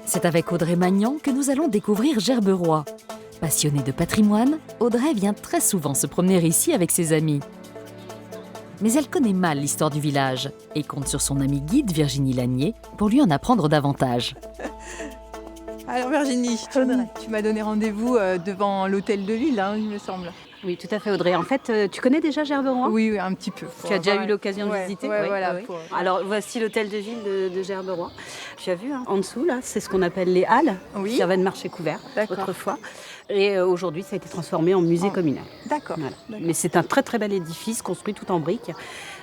C'est avec Audrey Magnan que nous allons découvrir Gerberoy. Passionnée de patrimoine, Audrey vient très souvent se promener ici avec ses amis. Mais elle connaît mal l'histoire du village et compte sur son amie guide Virginie Lanier pour lui en apprendre davantage. Alors Virginie, tu m'as donné rendez-vous devant l'hôtel de ville, il me semble. Oui, tout à fait, Audrey. En fait, tu connais déjà Gerberoy ? Oui, un petit peu. Tu as déjà eu l'occasion de visiter ? Oui, Oui, voilà. oui. Alors, voici l'hôtel de ville de Gerberoy. Tu as vu, en dessous, là, c'est ce qu'on appelle les halles, qui servaient de marché couvert autrefois. Et aujourd'hui, ça a été transformé en musée communal. D'accord. Voilà. Mais c'est un très très bel édifice construit tout en briques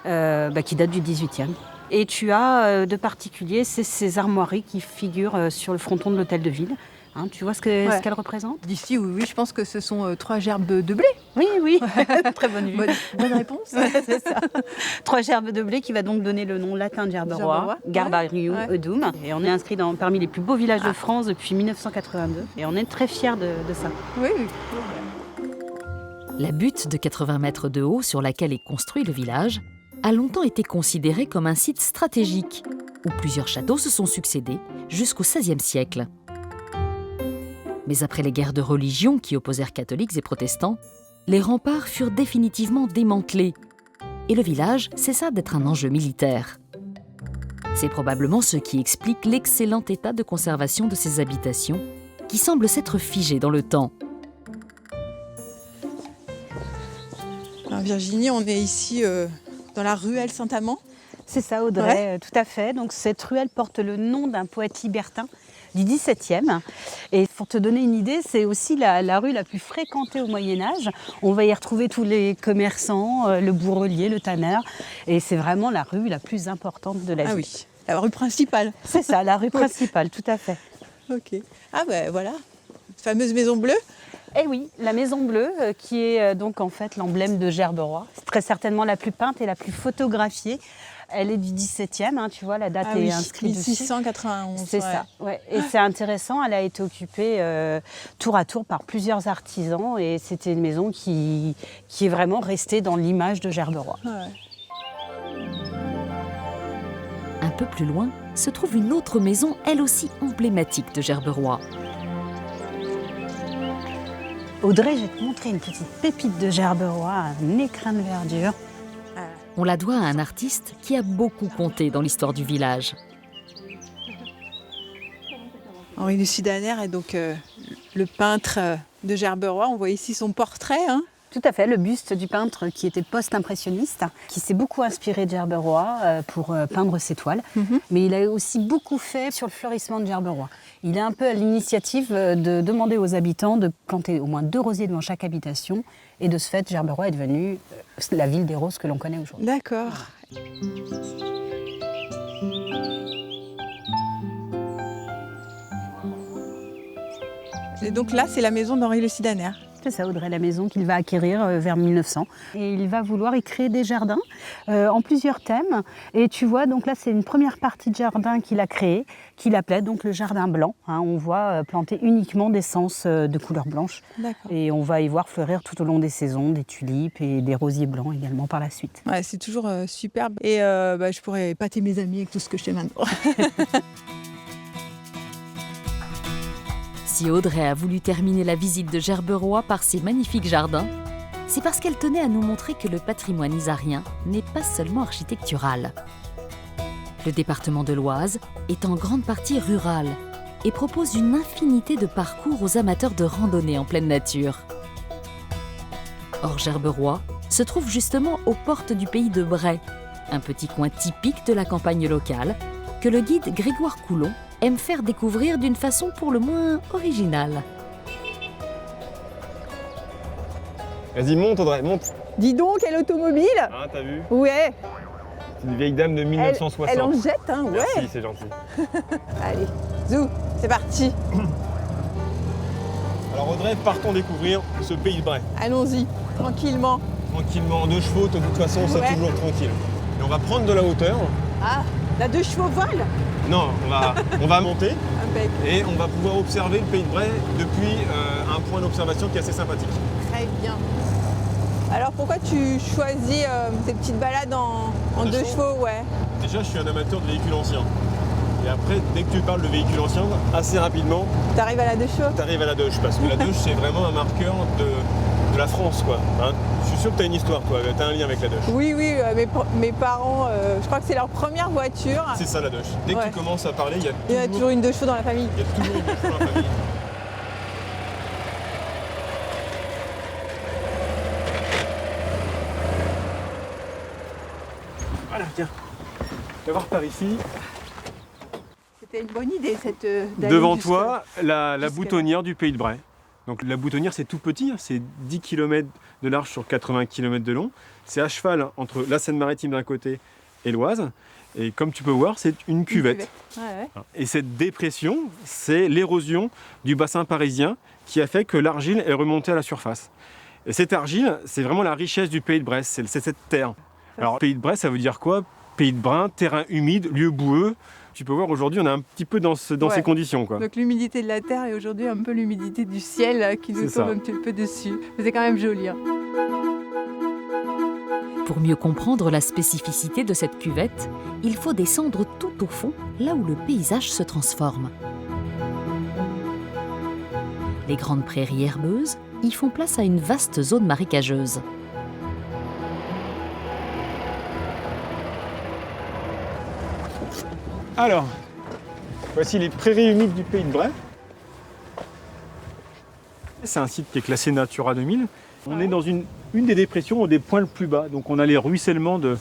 qui date du 18e. Et tu as de particulier ces armoiries qui figurent sur le fronton de l'hôtel de ville. Tu vois ce qu'elles représentent ? D'ici, oui, je pense que ce sont 3 gerbes de blé. Oui. Très bonne vue. Bonne réponse. C'est ça. 3 gerbes de blé qui va donc donner le nom latin de Gerberoy, Garbarium Eudum. Et on est inscrit parmi les plus beaux villages de France depuis 1982. Et on est très fiers de ça. Oui. La butte de 80 mètres de haut sur laquelle est construit le village a longtemps été considérée comme un site stratégique où plusieurs châteaux se sont succédés jusqu'au XVIe siècle. Mais après les guerres de religion qui opposèrent catholiques et protestants, les remparts furent définitivement démantelés et le village cessa d'être un enjeu militaire. C'est probablement ce qui explique l'excellent état de conservation de ces habitations qui semblent s'être figées dans le temps. Alors Virginie, on est ici dans la ruelle Saint-Amand. C'est ça, Audrey, tout à fait. Donc cette ruelle porte le nom d'un poète libertin du XVIIe. Et pour te donner une idée, c'est aussi la rue la plus fréquentée au Moyen-Âge. On va y retrouver tous les commerçants, le bourrelier, le tanneur. Et c'est vraiment la rue la plus importante de la ville. Ah oui, la rue principale. C'est ça, la rue principale, tout à fait. Ok. Ah ben voilà, cette fameuse maison bleue. Eh oui, la Maison Bleue, qui est donc en fait l'emblème de Gerberoy. C'est très certainement la plus peinte et la plus photographiée. Elle est du 17e, tu vois, la date est inscrite dessus. 1691. C'est ça, ouais. Et c'est intéressant, elle a été occupée tour à tour par plusieurs artisans et c'était une maison qui est vraiment restée dans l'image de Gerberoy. Ouais. Un peu plus loin se trouve une autre maison, elle aussi emblématique de Gerberoy. Audrey, je vais te montrer une petite pépite de Gerberoy, un écrin de verdure. On la doit à un artiste qui a beaucoup compté dans l'histoire du village. Henri Lucidaner est donc le peintre de Gerberoy. On voit ici son portrait. Tout à fait, le buste du peintre qui était post-impressionniste, qui s'est beaucoup inspiré de Gerberoy pour peindre ses toiles. Mais il a aussi beaucoup fait sur le fleurissement de Gerberoy. Il est un peu à l'initiative de demander aux habitants de planter au moins 2 rosiers devant chaque habitation. Et de ce fait, Gerberoy est devenue la ville des roses que l'on connaît aujourd'hui. D'accord. Et donc là, c'est la maison d'Henri Lucidaner. C'est ça, Audrey, la maison qu'il va acquérir vers 1900. Et il va vouloir y créer des jardins en plusieurs thèmes. Et tu vois, donc là, c'est une première partie de jardin qu'il a créé, qu'il appelait donc le jardin blanc. On voit planter uniquement d'essences de couleur blanche. D'accord. Et on va y voir fleurir tout au long des saisons des tulipes et des rosiers blancs également par la suite. Ouais, c'est toujours superbe. Et je pourrais épater mes amis avec tout ce que je sais maintenant. Si Audrey a voulu terminer la visite de Gerberoy par ses magnifiques jardins, c'est parce qu'elle tenait à nous montrer que le patrimoine isarien n'est pas seulement architectural. Le département de l'Oise est en grande partie rural et propose une infinité de parcours aux amateurs de randonnée en pleine nature. Or, Gerberoy se trouve justement aux portes du pays de Bray, un petit coin typique de la campagne locale que le guide Grégoire Coulon aime faire découvrir d'une façon pour le moins originale. Vas-y, monte Audrey, monte. Dis donc, quelle automobile! Ah, t'as vu? Ouais. C'est une vieille dame de 1960. Elle en jette, ouais. Merci, c'est gentil. Allez, zou, c'est parti. Alors Audrey, partons découvrir ce pays de Bray. Allons-y, tranquillement. Tranquillement, en 2 chevaux, de toute façon, c'est toujours tranquille. Et on va prendre de la hauteur. Ah, la 2 chevaux vole? Non, on va monter Impec. et on va pouvoir observer le pays de Bray depuis un point d'observation qui est assez sympathique. Très bien. Alors pourquoi tu choisis ces petites balades en 2 chevaux, ouais? Déjà, je suis un amateur de véhicules anciens. Et après, dès que tu parles de véhicules anciens, assez rapidement, T'arrives à la Deuche. tu arrives à la Deuche. Parce que la Deuche, c'est vraiment un marqueur de la France, quoi. Hein, je suis sûr que tu as une histoire, toi. Tu as un lien avec la Deuche. Oui, mes parents, je crois que c'est leur première voiture. C'est ça, la Deuche. Dès que tu commences à parler, Il y a toujours une Deuche dans la famille. il y a toujours une Deuche dans la famille. Voilà, tiens. Tu vas voir par ici. C'était une bonne idée, d'aller Devant jusque- toi, la jusque-là. boutonnière du Pays de Bray. Donc la boutonnière, c'est tout petit, hein, c'est 10 km de large sur 80 km de long. C'est à cheval entre la Seine-Maritime d'un côté et l'Oise. Et comme tu peux voir, c'est une cuvette. Ouais. Et cette dépression, c'est l'érosion du bassin parisien qui a fait que l'argile est remontée à la surface. Et cette argile, c'est vraiment la richesse du Pays de Bray, c'est cette terre. Alors, Pays de Bray, ça veut dire quoi? Pays de Brin, terrain humide, lieu boueux. Tu peux voir, aujourd'hui, on est un petit peu dans ces conditions, quoi. Donc l'humidité de la terre et aujourd'hui un peu l'humidité du ciel qui nous C'est ça. tombe un petit peu dessus. Mais c'est quand même joli. Hein. Pour mieux comprendre la spécificité de cette cuvette, il faut descendre tout au fond, là où le paysage se transforme. Les grandes prairies herbeuses y font place à une vaste zone marécageuse. Alors, voici les prairies humides du Pays de Bray. C'est un site qui est classé Natura 2000. On est dans une des dépressions, des points le plus bas. Donc on a les ruissellements des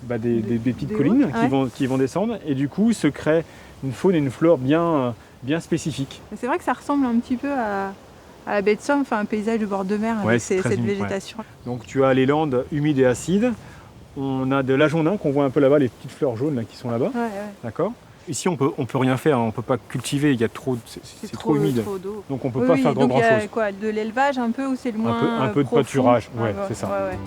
petites des collines hautes, qui vont descendre. Et du coup, se crée une faune et une flore bien spécifiques. Mais c'est vrai que ça ressemble un petit peu à la baie de Somme, enfin un paysage de bord de mer Ouais, avec c'est très cette humide, végétation. Donc tu as les landes humides et acides. On a de l'ajonnin qu'on voit un peu là-bas, les petites fleurs jaunes là, qui sont là-bas. Ouais. D'accord. Ici, on peut rien faire, on ne peut pas cultiver, il y a c'est trop humide. Trop d'eau. Donc on ne peut pas faire donc il y grand-chose. a quoi, de l'élevage un peu ou c'est le moins Un peu de profond pâturage, ouais, c'est ça. Ouais.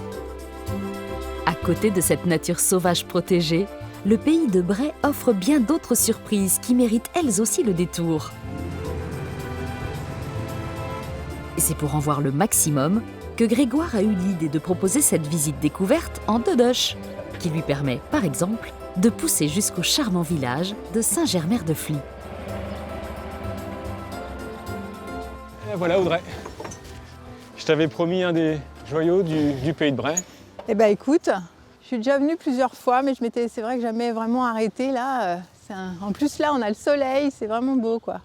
À côté de cette nature sauvage protégée, le Pays de Bray offre bien d'autres surprises qui méritent elles aussi le détour. Et c'est pour en voir le maximum que Grégoire a eu l'idée de proposer cette visite découverte en Dodoche, qui lui permet, par exemple, de pousser jusqu'au charmant village de Saint-Germer-de-Fly. Et voilà Audrey. Je t'avais promis un des joyaux du Pays de Bray. Eh ben écoute, je suis déjà venue plusieurs fois, mais c'est vrai que jamais vraiment arrêté là. En plus là, on a le soleil, c'est vraiment beau quoi.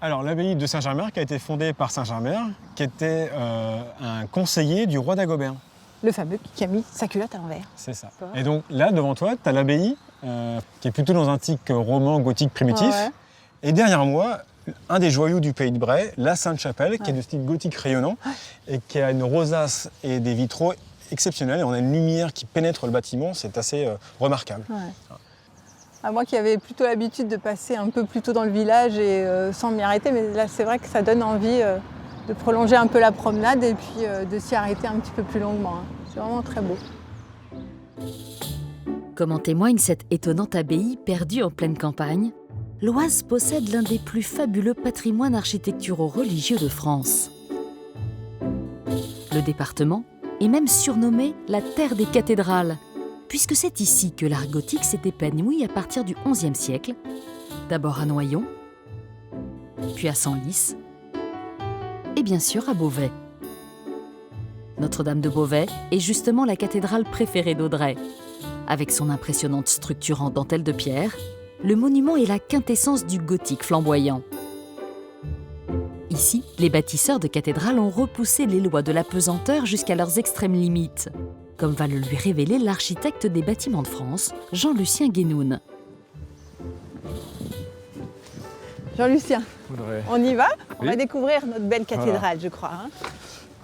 Alors l'abbaye de Saint-Germer qui a été fondée par Saint-Germer, qui était un conseiller du roi d'Agobert. Le fameux qui a mis sa culotte à l'envers. C'est ça. Et donc là, devant toi, tu as l'abbaye qui est plutôt dans un tic roman gothique primitif. Ouais. Et derrière moi, un des joyaux du Pays de Bray, la Sainte-Chapelle, qui est de style gothique rayonnant et qui a une rosace et des vitraux exceptionnels. Et on a une lumière qui pénètre le bâtiment, c'est assez remarquable. Ouais. À moi qui avais plutôt l'habitude de passer un peu plus tôt dans le village et sans m'y arrêter, mais là c'est vrai que ça donne envie de prolonger un peu la promenade et puis de s'y arrêter un petit peu plus longuement. Hein. C'est vraiment très beau. Comme en témoigne cette étonnante abbaye perdue en pleine campagne, l'Oise possède l'un des plus fabuleux patrimoines architecturaux religieux de France. Le département est même surnommé la terre des cathédrales, puisque c'est ici que l'art gothique s'est épanoui à partir du XIe siècle, d'abord à Noyon, puis à Senlis, et bien sûr à Beauvais. Notre-Dame de Beauvais est justement la cathédrale préférée d'Audrey. Avec son impressionnante structure en dentelle de pierre, le monument est la quintessence du gothique flamboyant. Ici, les bâtisseurs de cathédrales ont repoussé les lois de la pesanteur jusqu'à leurs extrêmes limites, comme va le lui révéler l'architecte des bâtiments de France, Jean-Lucien Guénoun. Jean-Lucien, Audrey. on y va? On Oui. va découvrir notre belle cathédrale, je crois. Hein.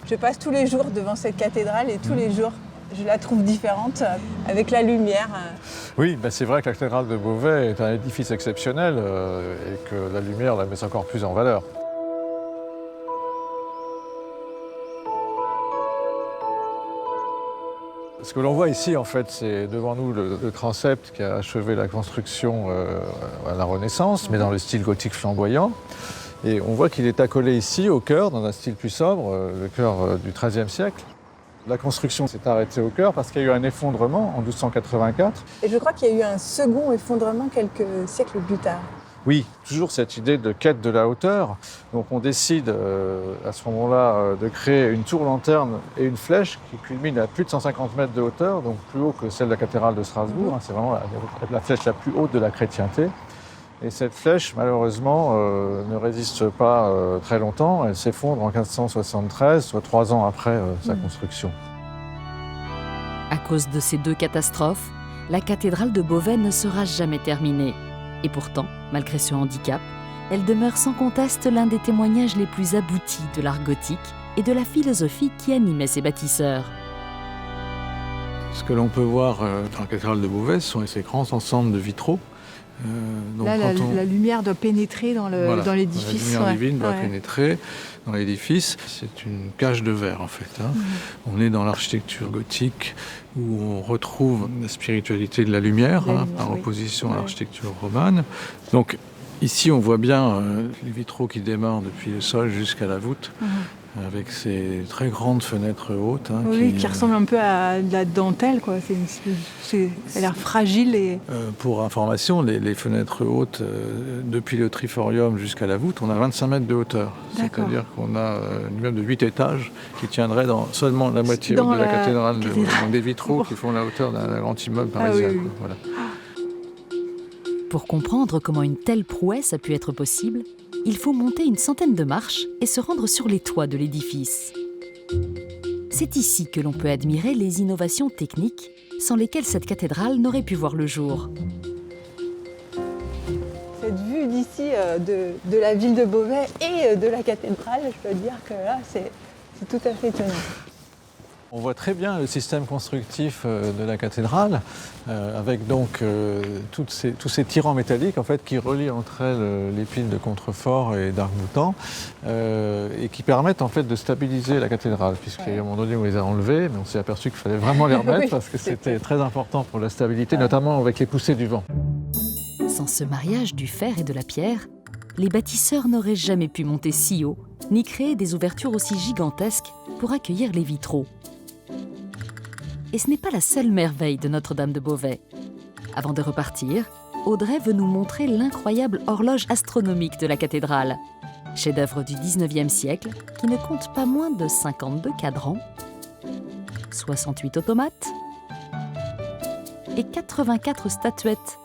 Je passe tous les jours devant cette cathédrale et tous les jours, je la trouve différente avec la lumière. Oui, ben c'est vrai que la cathédrale de Beauvais est un édifice exceptionnel et que la lumière la met encore plus en valeur. Ce que l'on voit ici, en fait, c'est devant nous le transept qui a achevé la construction à la Renaissance, mais dans le style gothique flamboyant. Et on voit qu'il est accolé ici, au chœur, dans un style plus sobre, le chœur du XIIIe siècle. La construction s'est arrêtée au cœur parce qu'il y a eu un effondrement en 1284. Et je crois qu'il y a eu un second effondrement quelques siècles plus tard. Oui, toujours cette idée de quête de la hauteur. Donc on décide à ce moment-là de créer une tour-lanterne et une flèche qui culmine à plus de 150 mètres de hauteur, donc plus haut que celle de la cathédrale de Strasbourg. C'est vraiment la flèche la plus haute de la chrétienté. Et cette flèche, malheureusement, ne résiste pas très longtemps. Elle s'effondre en 1573, soit 3 ans après sa construction. À cause de ces 2 catastrophes, la cathédrale de Beauvais ne sera jamais terminée. Et pourtant, malgré ce handicap, elle demeure sans conteste l'un des témoignages les plus aboutis de l'art gothique et de la philosophie qui animait ses bâtisseurs. Ce que l'on peut voir dans la cathédrale de Beauvais, ce sont ces grands ensembles de vitraux. Donc là, la lumière doit pénétrer dans l'édifice. La lumière divine doit pénétrer dans l'édifice. C'est une cage de verre, en fait. On est dans l'architecture gothique où on retrouve la spiritualité de la lumière, par opposition à l'architecture romane. Donc ici, on voit bien les vitraux qui démarrent depuis le sol jusqu'à la voûte. Avec ces très grandes fenêtres hautes. Qui ressemblent un peu à de la dentelle, quoi. Ça a l'air fragile. Pour information, les fenêtres hautes, depuis le triforium jusqu'à la voûte, on a 25 mètres de hauteur. D'accord. C'est-à-dire qu'on a un immeuble de 8 étages qui tiendrait dans seulement la moitié haute de la cathédrale. Donc des vitraux qui font la hauteur d'un grand immeuble parisien. Oui. Voilà. Pour comprendre comment une telle prouesse a pu être possible, il faut monter une centaine de marches et se rendre sur les toits de l'édifice. C'est ici que l'on peut admirer les innovations techniques sans lesquelles cette cathédrale n'aurait pu voir le jour. Cette vue d'ici de la ville de Beauvais et de la cathédrale, je peux dire que là, c'est tout à fait étonnant. On voit très bien le système constructif de la cathédrale, avec donc tous ces tirants métalliques en fait, qui relient entre elles les piles de contreforts et d'arcs-boutants, et qui permettent en fait de stabiliser la cathédrale, puisqu'à un moment donné on les a enlevés, mais on s'est aperçu qu'il fallait vraiment les remettre parce que c'était très important pour la stabilité, notamment avec les poussées du vent. Sans ce mariage du fer et de la pierre, les bâtisseurs n'auraient jamais pu monter si haut, ni créer des ouvertures aussi gigantesques pour accueillir les vitraux. Et ce n'est pas la seule merveille de Notre-Dame de Beauvais. Avant de repartir, Audrey veut nous montrer l'incroyable horloge astronomique de la cathédrale. Chef-d'œuvre du 19e siècle qui ne compte pas moins de 52 cadrans, 68 automates et 84 statuettes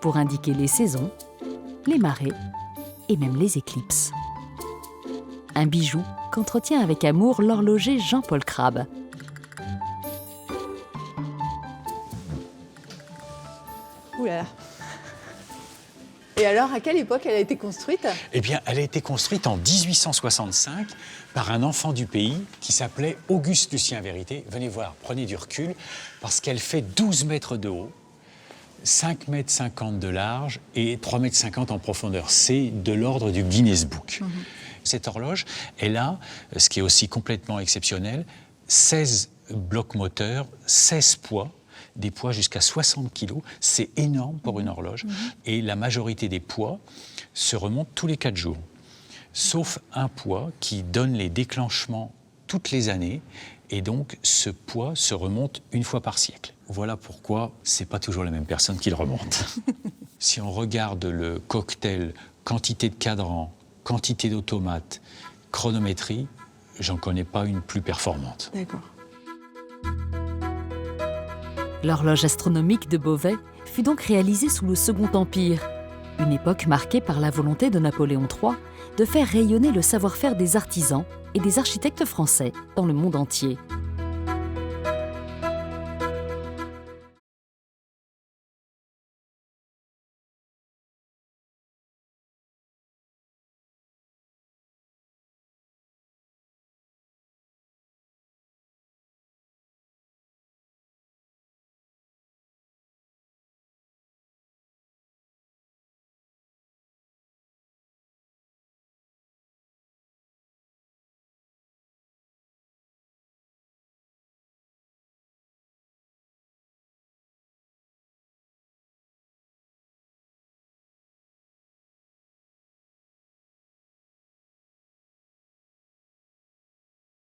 pour indiquer les saisons, les marées et même les éclipses. Un bijou qu'entretient avec amour l'horloger Jean-Paul Crabbe. Ouh là là. Et alors, à quelle époque elle a été construite ? Eh bien, elle a été construite en 1865 par un enfant du pays qui s'appelait Auguste Lucien Vérité. Venez voir, prenez du recul, parce qu'elle fait 12 mètres de haut, 5,50 mètres de large et 3,50 mètres en profondeur. C'est de l'ordre du Guinness Book. Cette horloge, elle a, ce qui est aussi complètement exceptionnel, 16 blocs moteurs, 16 poids, des poids jusqu'à 60 kg. C'est énorme pour une horloge. Et la majorité des poids se remontent tous les 4 jours. Sauf un poids qui donne les déclenchements toutes les années. Et donc, ce poids se remonte une fois par siècle. Voilà pourquoi c'est pas toujours la même personne qui le remonte. Si on regarde le cocktail quantité de cadrans, quantité d'automates, chronométrie, j'en connais pas une plus performante. D'accord. L'horloge astronomique de Beauvais fut donc réalisée sous le Second Empire, une époque marquée par la volonté de Napoléon III de faire rayonner le savoir-faire des artisans et des architectes français dans le monde entier.